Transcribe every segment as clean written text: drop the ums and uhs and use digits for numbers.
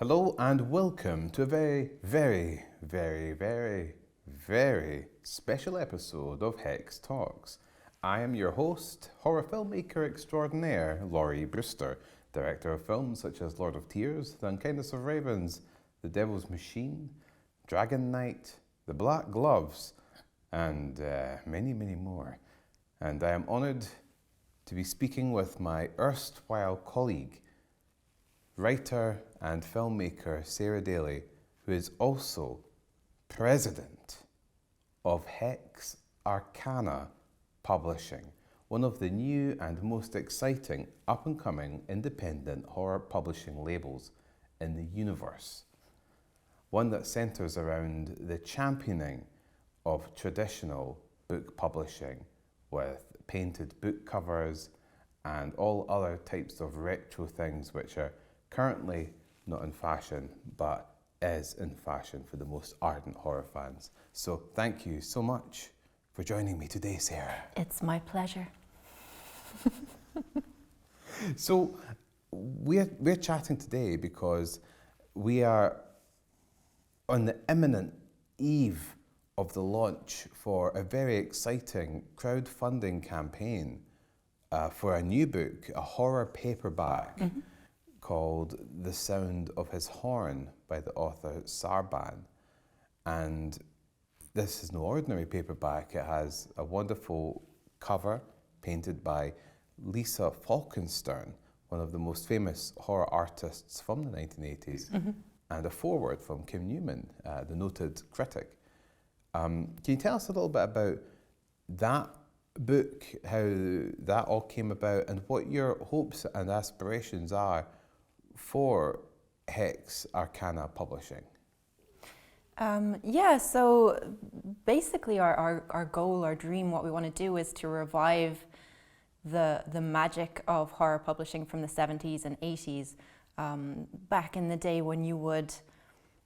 Hello and welcome to a very special episode of Hex Talks. I am your host, horror filmmaker extraordinaire, Lawrie Brewster, director of films such as Lord of Tears, The Unkindness of Ravens, The Devil's Machine, Dragon Knight, The Black Gloves, and many more. And I am honoured to be speaking with my erstwhile colleague, writer and filmmaker Sarah Daly, who is also president of Hex Arcana Publishing, one of the new and most exciting up-and-coming independent horror publishing labels in the universe. One that centres around the championing of traditional book publishing with painted book covers and all other types of retro things which are currently not in fashion, but is in fashion for the most ardent horror fans. So thank you so much for joining me today, Sarah. It's my pleasure. So we're chatting today because we are on the imminent eve of the launch for a very exciting crowdfunding campaign for a new book, a horror paperback. Mm-hmm. Called The Sound of His Horn by the author Sarban. And this is no ordinary paperback. It has a wonderful cover painted by Lisa Falkenstern, one of the most famous horror artists from the 1980s, mm-hmm. and a foreword from NEWMAN, the noted critic. Can you tell us a little bit about that book, how that all came about, and what your hopes and aspirations are for Hex Arcana Publishing? So basically our goal, our dream, what we want to do is to revive the magic of horror publishing from the 70s and 80s, back in the day when you would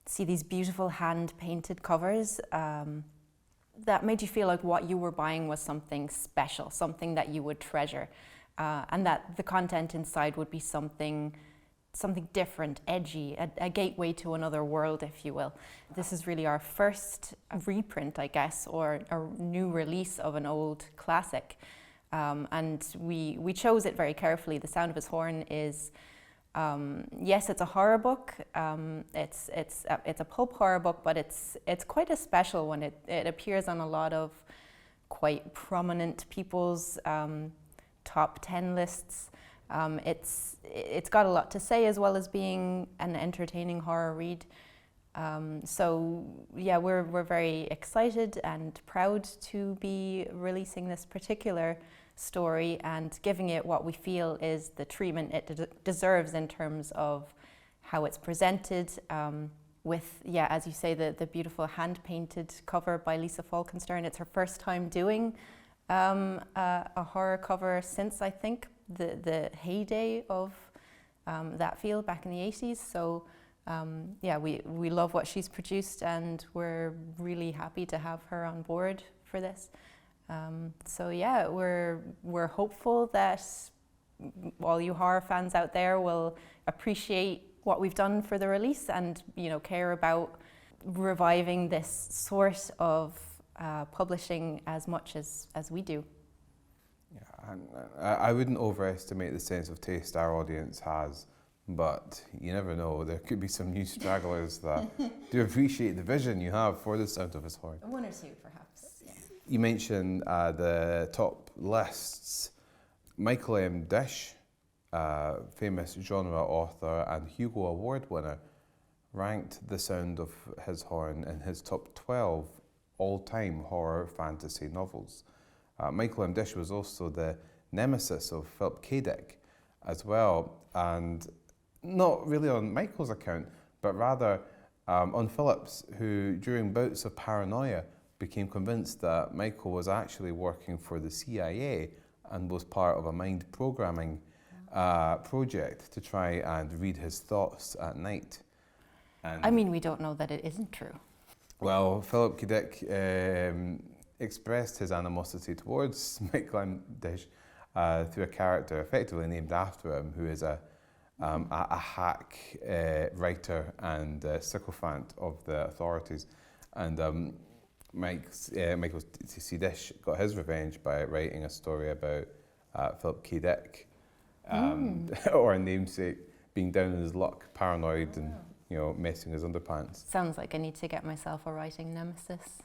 see these beautiful hand-painted covers that made you feel like what you were buying was something special, something that you would treasure, and that the content inside would be something different, edgy, a gateway to another world, if you will. This is really our first reprint, I guess, or a new release of an old classic. And we chose it very carefully. The Sound of His Horn is, yes, it's a horror book. It's a pulp horror book, but it's quite a special one. It appears on a lot of quite prominent people's top 10 lists. It's got a lot to say as well as being an entertaining horror read. We're very excited and proud to be releasing this particular story and giving it what we feel is the treatment it deserves in terms of how it's presented, with, as you say, the beautiful hand-painted cover by Lisa Falkenstern. It's her first time doing a horror cover since, I think, the heyday of that field back in the 80s. So we love what she's produced, and we're really happy to have her on board for this. We're hopeful that all you horror fans out there will appreciate what we've done for the release and, care about reviving this sort of publishing as much as we do. Yeah, I wouldn't overestimate the sense of taste our audience has, but you never know. There could be some new stragglers that do appreciate the vision you have for The Sound of His Horn. One or two, perhaps. Yeah. You mentioned the top lists. Michael M. Dish, famous genre author and Hugo Award winner, ranked The Sound of His Horn in his top 12 all-time horror fantasy novels. Michael M. Dish was also the nemesis of Philip K. Dick as well, and not really on Michael's account, but rather on Philip's, who during bouts of paranoia became convinced that Michael was actually working for the CIA and was part of a mind programming project to try and read his thoughts at night. And we don't know that it isn't true. Well, Philip K. Dick expressed his animosity towards Michael M. Dish through a character effectively named after him, who is a a hack writer and sycophant of the authorities. And Michael C. Dish got his revenge by writing a story about Philip K. Dick, or a namesake, being down in his luck, paranoid, and messing his underpants. Sounds like I need to get myself a writing nemesis.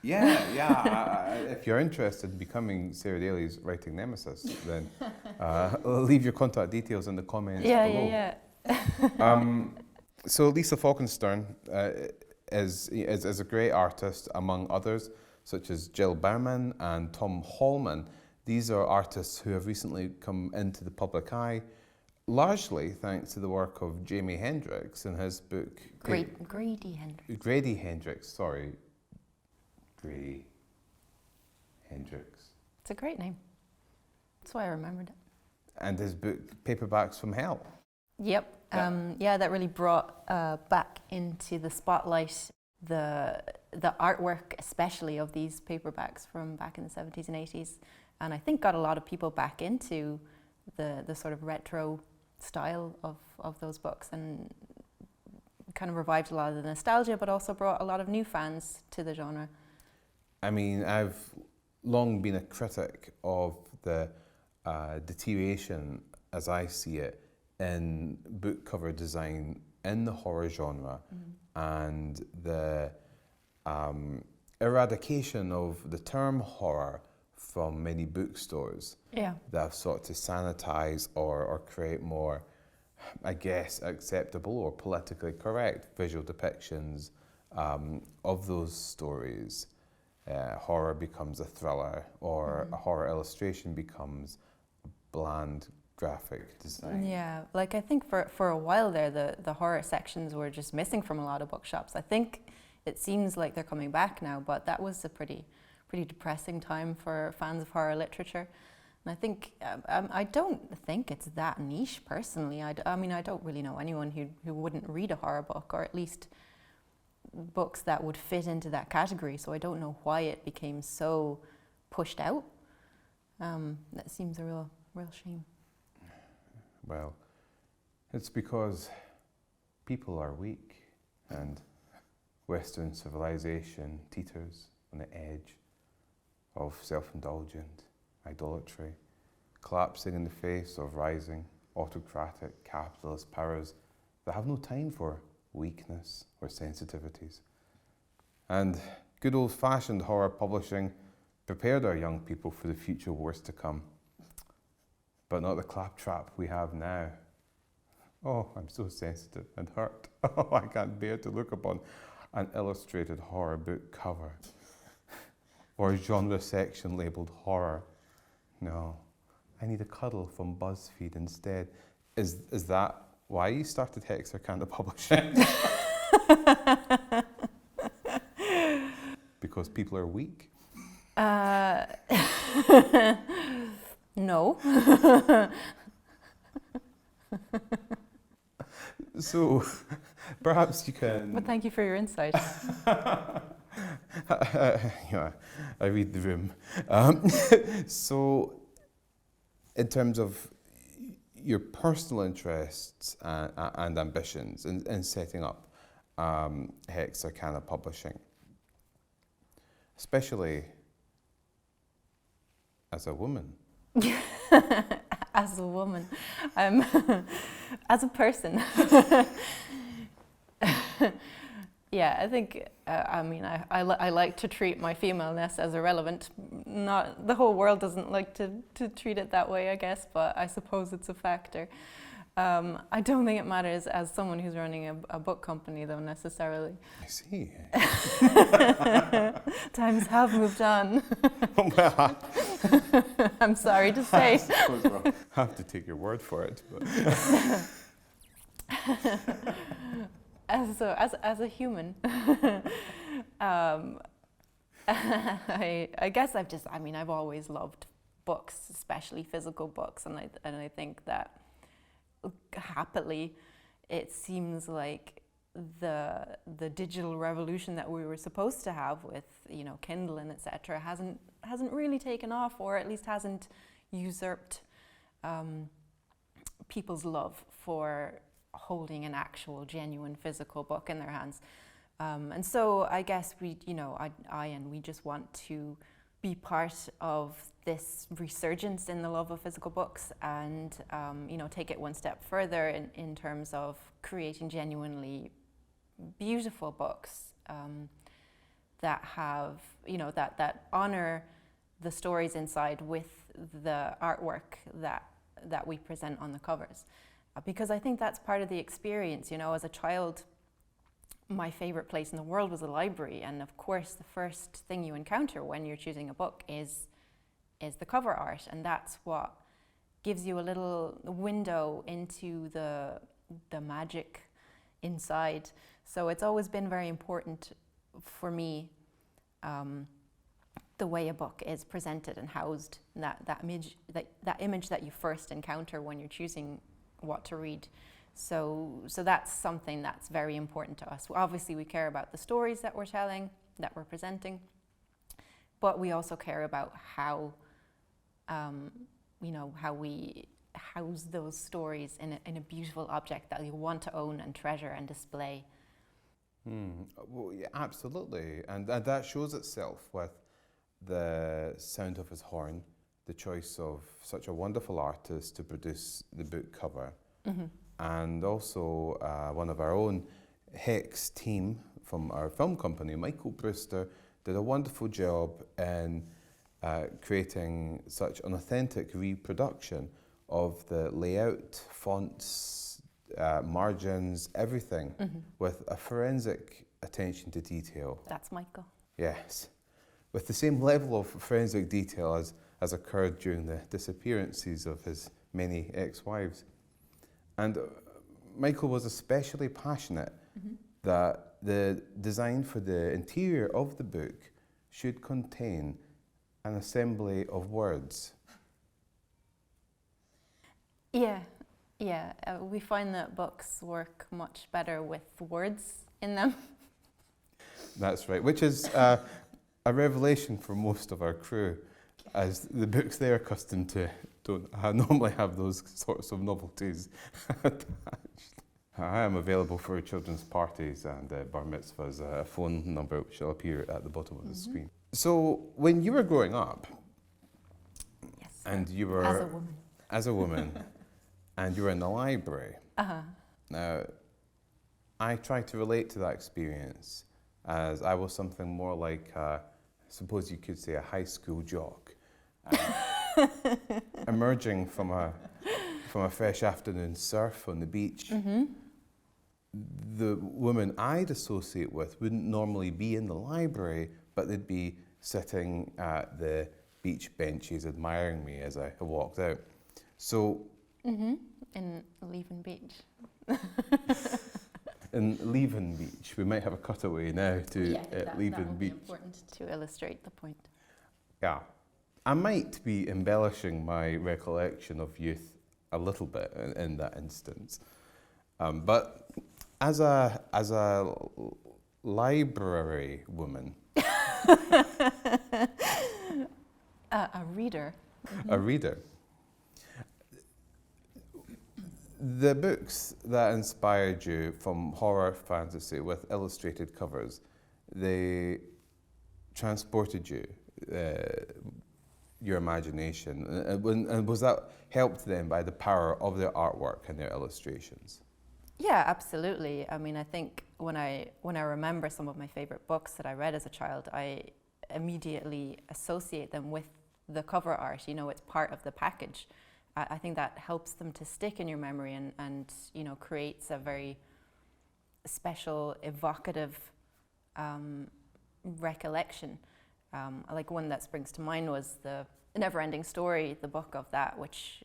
Yeah. If you're interested in becoming Sarah Daly's writing nemesis, then leave your contact details in the comments below. Yeah. So Lisa Falkenstern is a great artist, among others, such as Bauman and Tom Hallman. These are artists who have recently come into the public eye, largely thanks to the work of Jimi Hendrix in his book... Grady Hendrix. Grady Hendrix, sorry. Grady Hendrix. It's a great name. That's why I remembered it. And his book, Paperbacks from Hell. Yep. That really brought back into the spotlight the artwork, especially of these paperbacks from back in the 70s and 80s. And I think got a lot of people back into the sort of retro style of those books, and kind of revived a lot of the nostalgia, but also brought a lot of new fans to the genre. I mean, I've long been a critic of the deterioration, as I see it, in book cover design in the horror genre, and the eradication of the term horror from many bookstores that have sought to sanitize or create more, I guess, acceptable or politically correct visual depictions of those stories. Horror becomes a thriller, or a horror illustration becomes a bland graphic design. Yeah, like I think for a while there, the horror sections were just missing from a lot of bookshops. I think it seems like they're coming back now, but that was a pretty depressing time for fans of horror literature. And I think, I don't think it's that niche personally. I mean, I don't really know anyone who wouldn't read a horror book, or at least books that would fit into that category. So I don't know why it became so pushed out. That seems a real shame. Well, it's because people are weak, and Western civilization teeters on the edge of self-indulgent idolatry, collapsing in the face of rising autocratic capitalist powers that have no time for weakness or sensitivities. And good old-fashioned horror publishing prepared our young people for the future wars to come, but not the claptrap we have now. Oh, I'm so sensitive and hurt. Oh, I can't bear to look upon an illustrated horror book cover or a genre section labelled horror. No, I need a cuddle from BuzzFeed instead. Is that why you started Hex Arcana Publishing? Because people are weak? No. So, perhaps you can... But thank you for your insight. Yeah, I read the room. So, in terms of your personal interests and ambitions in setting up Hex Arcana Publishing, especially as a woman. As a woman, as a person. Yeah, I think, I mean, I like to treat my femaleness as irrelevant. Not, the whole world doesn't like to treat it that way, I guess, but I suppose it's a factor. I don't think it matters as someone who's running a book company, though, necessarily. I see. Times have moved on. Well, I'm sorry to say. I suppose we'll have to take your word for it. But. As a human, I guess I've always loved books, especially physical books, and I think that happily, it seems like the digital revolution that we were supposed to have with Kindle and etc. hasn't really taken off, or at least hasn't usurped people's love for holding an actual, genuine, physical book in their hands. And so I guess we just want to be part of this resurgence in the love of physical books, and take it one step further in terms of creating genuinely beautiful books that have, that honor the stories inside with the artwork that we present on the covers. Because I think that's part of the experience. As a child, my favorite place in the world was a library, and of course the first thing you encounter when you're choosing a book is the cover art, and that's what gives you a little window into the magic inside. So it's always been very important for me, the way a book is presented and housed, that image that you first encounter when you're choosing what to read. So that's something that's very important to us. Obviously, we care about the stories that we're telling, that we're presenting, but we also care about how we house those stories in a beautiful object that you want to own and treasure and display. Well, yeah, absolutely, and that shows itself with the sound of his horn, the choice of such a wonderful artist to produce the book cover. Mm-hmm. And also one of our own Hex team from our film company, Lawrie Brewster, did a wonderful job in creating such an authentic reproduction of the layout, fonts, margins, everything, mm-hmm. with a forensic attention to detail. That's Michael. Yes, with the same level of forensic detail as occurred during the disappearances of his many ex-wives. And Michael was especially passionate mm-hmm. that the design for the interior of the book should contain an assembly of words. Yeah. We find that books work much better with words in them. That's right, which is a revelation for most of our crew, as the books they're accustomed to don't normally have those sorts of novelties attached. I am available for children's parties and bar mitzvahs, a phone number which will appear at the bottom of the mm-hmm. screen. So when you were growing up, yes, and you were as a woman, and you were in the library, now I try to relate to that experience as I was something more like, suppose you could say, a high school jock. Emerging from a fresh afternoon surf on the beach, mm-hmm. the women I'd associate with wouldn't normally be in the library, but they'd be sitting at the beach benches admiring me as I walked out. So, mm-hmm. In Leven Beach. In Leven Beach, we might have a cutaway now to Leven Beach. Be important to illustrate the point. Yeah. I might be embellishing my recollection of youth a little bit in that instance, but as a library woman, a reader, mm-hmm. a reader, the books that inspired you from horror fantasy with illustrated covers, they transported you. Your imagination, and was that helped then by the power of their artwork and their illustrations? Yeah, absolutely. I mean, I think when I remember some of my favorite books that I read as a child, I immediately associate them with the cover art. It's part of the package. I think that helps them to stick in your memory and creates a very special, evocative recollection. Like one that springs to mind was the Never-Ending Story, the book of that, which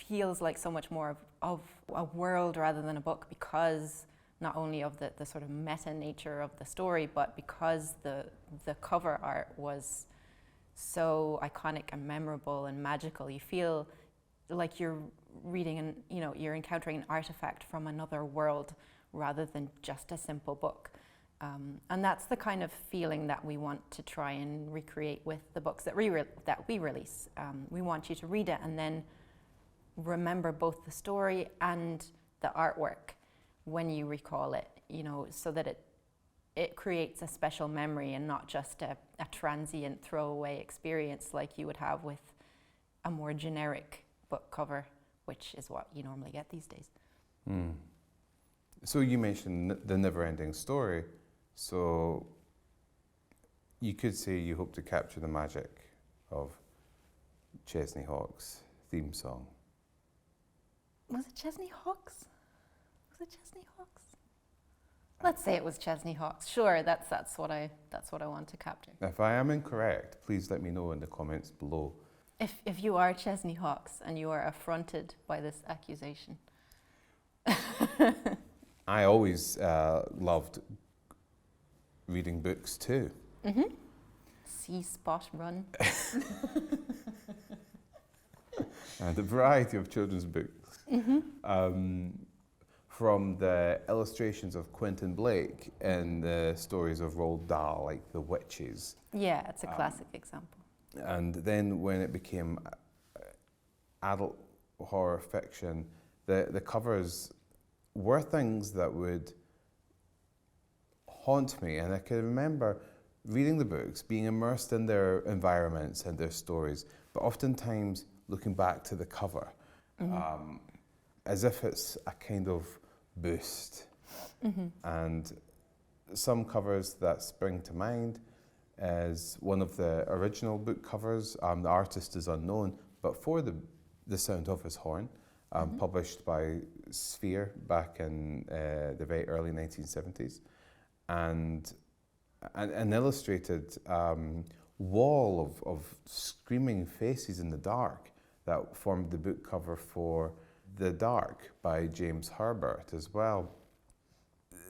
feels like so much more of a world rather than a book, because not only of the sort of meta nature of the story, but because the cover art was so iconic and memorable and magical. You feel like you're reading and you're encountering an artifact from another world rather than just a simple book. And that's the kind of feeling that we want to try and recreate with the books that we release. We want you to read it and then remember both the story and the artwork when you recall it, you know, so that it creates a special memory and not just a transient throwaway experience like you would have with a more generic book cover, which is what you normally get these days. So you mentioned the never-ending story. So you could say you hope to capture the magic of Chesney Hawkes' theme song. Was it Chesney Hawkes? Was it Chesney Hawkes? Let's say it was Chesney Hawkes. Sure, that's what I want to capture. If I am incorrect, please let me know in the comments below. If you are Chesney Hawkes and you are affronted by this accusation. I always loved reading books too. See Spot Run. And a variety of children's books. From the illustrations of Quentin Blake and the stories of Roald Dahl, like The Witches. Yeah, it's a classic example. And then when it became adult horror fiction, the covers were things that would haunt me. And I can remember reading the books, being immersed in their environments and their stories, but oftentimes looking back to the cover as if it's a kind of boost. And some covers that spring to mind is one of the original book covers. The artist is unknown, but for the Sound of His Horn, published by Sphere back in the very early 1970s, and an illustrated wall of screaming faces in the dark that formed the book cover for The Dark by James Herbert as well.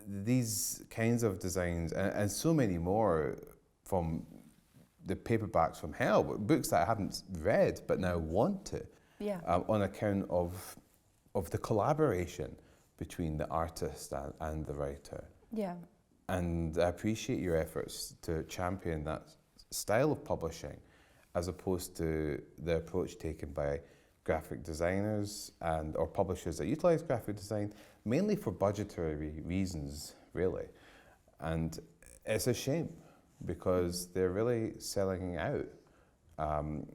These kinds of designs, and so many more from the paperbacks from hell, books that I haven't read but now want to, on account of the collaboration between the artist and the writer. Yeah. And I appreciate your efforts to champion that style of publishing as opposed to the approach taken by graphic designers or publishers that utilize graphic design mainly for budgetary reasons, really. And it's a shame because they're really selling out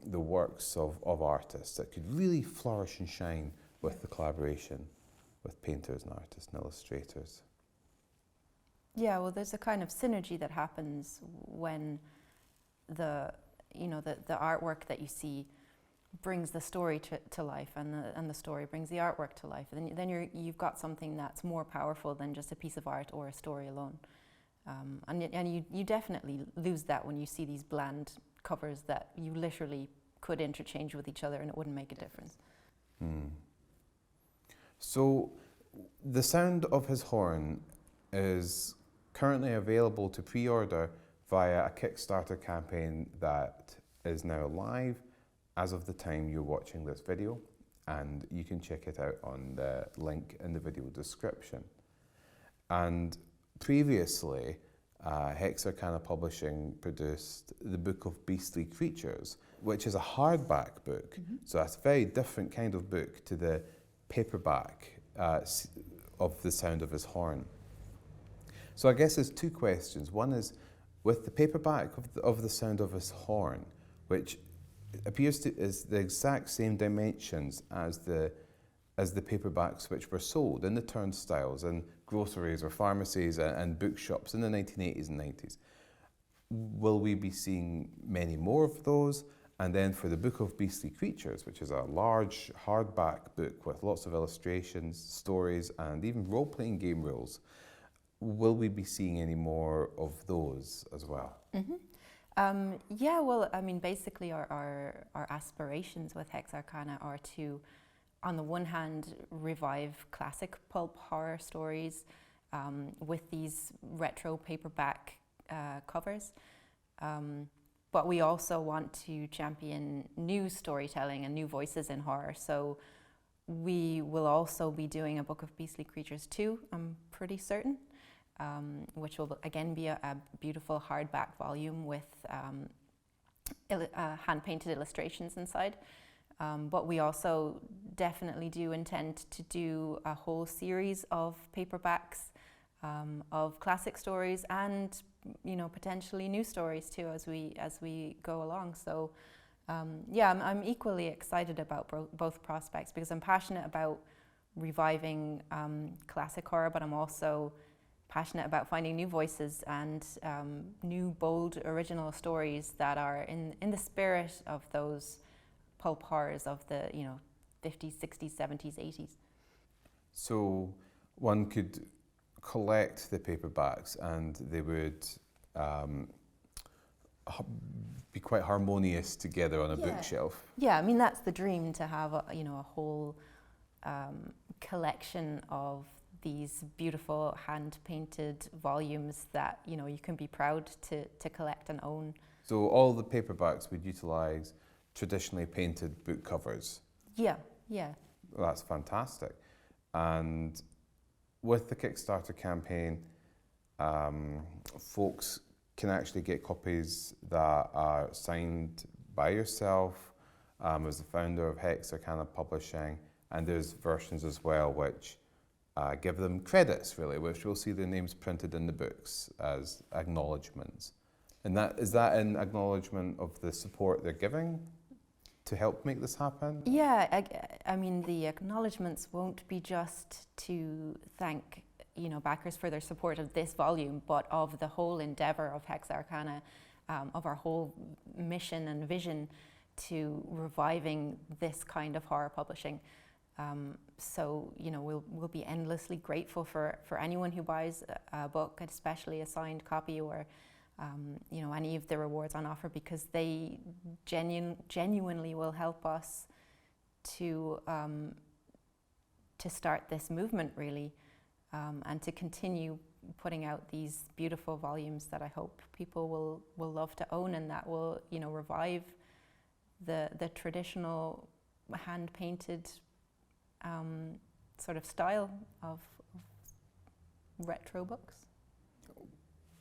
the works of artists that could really flourish and shine with the collaboration with painters and artists and illustrators. Yeah, well, there's a kind of synergy that happens when the artwork that you see brings the story to life, and the story brings the artwork to life. And then you've got something that's more powerful than just a piece of art or a story alone. And you definitely lose that when you see these bland covers that you literally could interchange with each other and it wouldn't make a difference. So, The Sound of His Horn is currently available to pre-order via a Kickstarter campaign that is now live as of the time you're watching this video, and you can check it out on the link in the video description. And previously, Hex Arcana Publishing produced the Book of Beastly Creatures, which is a hardback book. So that's a very different kind of book to the paperback of The Sound of His Horn. So I guess there's two questions. One is, with the paperback of The Sound of His Horn, which appears to is the exact same dimensions as the paperbacks which were sold in the turnstiles in groceries or pharmacies and bookshops in the 1980s and 90s. Will we be seeing many more of those? And then for the Book of Beastly Creatures, which is a large hardback book with lots of illustrations, stories, and even role-playing game rules, will we be seeing any more of those as well? Yeah, well, I mean, basically our aspirations with Hex Arcana are to, on the one hand, revive classic pulp horror stories with these retro paperback covers. But we also want to champion new storytelling and new voices in horror. So we will also be doing a Book of Beastly Creatures 2, I'm pretty certain, which will again be a beautiful hardback volume with hand-painted illustrations inside. But we also definitely do intend to do a whole series of paperbacks of classic stories and, you know, potentially new stories too as we go along. So yeah, I'm equally excited about both prospects because I'm passionate about reviving classic horror, but I'm also passionate about finding new voices and new, bold, original stories that are in the spirit of those pulp horrors of the, you know, 50s, 60s, 70s, 80s. So one could collect the paperbacks and they would be quite harmonious together on a bookshelf. Yeah, I mean, that's the dream, to have a, you know, a whole collection of these beautiful hand-painted volumes that, you know, you can be proud to collect and own. So all the paperbacks would utilise traditionally painted book covers? Yeah, yeah. Well, that's fantastic. And with the Kickstarter campaign, folks can actually get copies that are signed by yourself as the founder of Hex Arcana Publishing, and there's versions as well which give them credits, really, which we'll see their names printed in the books as acknowledgements. And is that an acknowledgement of the support they're giving to help make this happen? Yeah, I mean, the acknowledgements won't be just to thank, you know, backers for their support of this volume, but of the whole endeavour of Hex Arcana, of our whole mission and vision to reviving this kind of horror publishing. So, you know, we'll be endlessly grateful for anyone who buys a book, especially a signed copy, or you know, any of the rewards on offer, because they genuinely will help us to start this movement, really, and to continue putting out these beautiful volumes that I hope people will love to own, and that will, you know, revive the traditional hand-painted sort of style of retro books.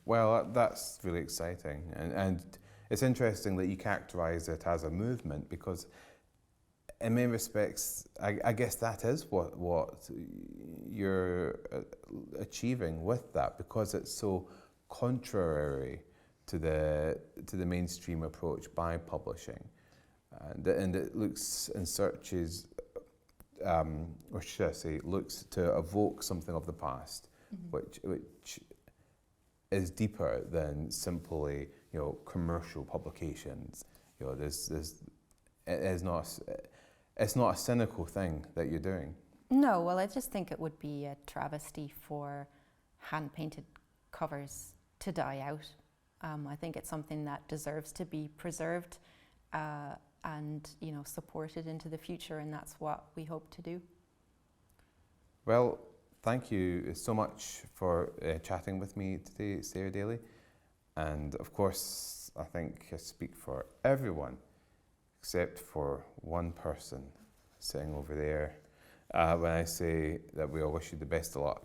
Well, that's really exciting, and it's interesting that you characterise it as a movement, because in many respects, I guess that is what you're achieving with that, because it's so contrary to the mainstream approach by publishing, and it looks and searches, or should I say, looks to evoke something of the past, which is deeper than simply, you know, commercial publications. You know, it's not a cynical thing that you're doing. No, well, I just think it would be a travesty for hand-painted covers to die out. I think it's something that deserves to be preserved and, you know, supported into the future, and that's what we hope to do. Well, thank you so much for chatting with me today, Sarah Daly. And of course, I think I speak for everyone, except for one person sitting over there, when I say that we all wish you the best of luck,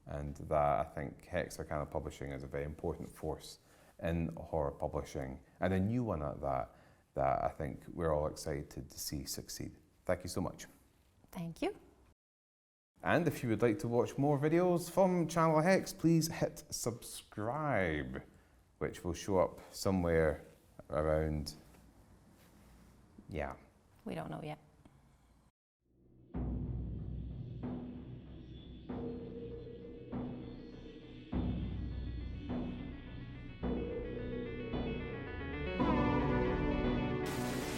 and that I think Hex Arcana Publishing is a very important force in horror publishing, and a new one at that I think we're all excited to see succeed. Thank you so much. Thank you. And if you would like to watch more videos from Channel Hex, please hit subscribe, which will show up somewhere around, yeah. We don't know yet.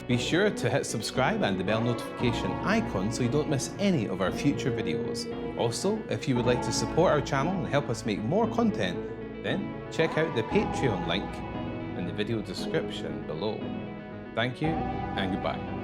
Be sure to hit subscribe and the bell notification icon so you don't miss any of our future videos. Also, if you would like to support our channel and help us make more content, then check out the Patreon link in the video description below. Thank you and goodbye.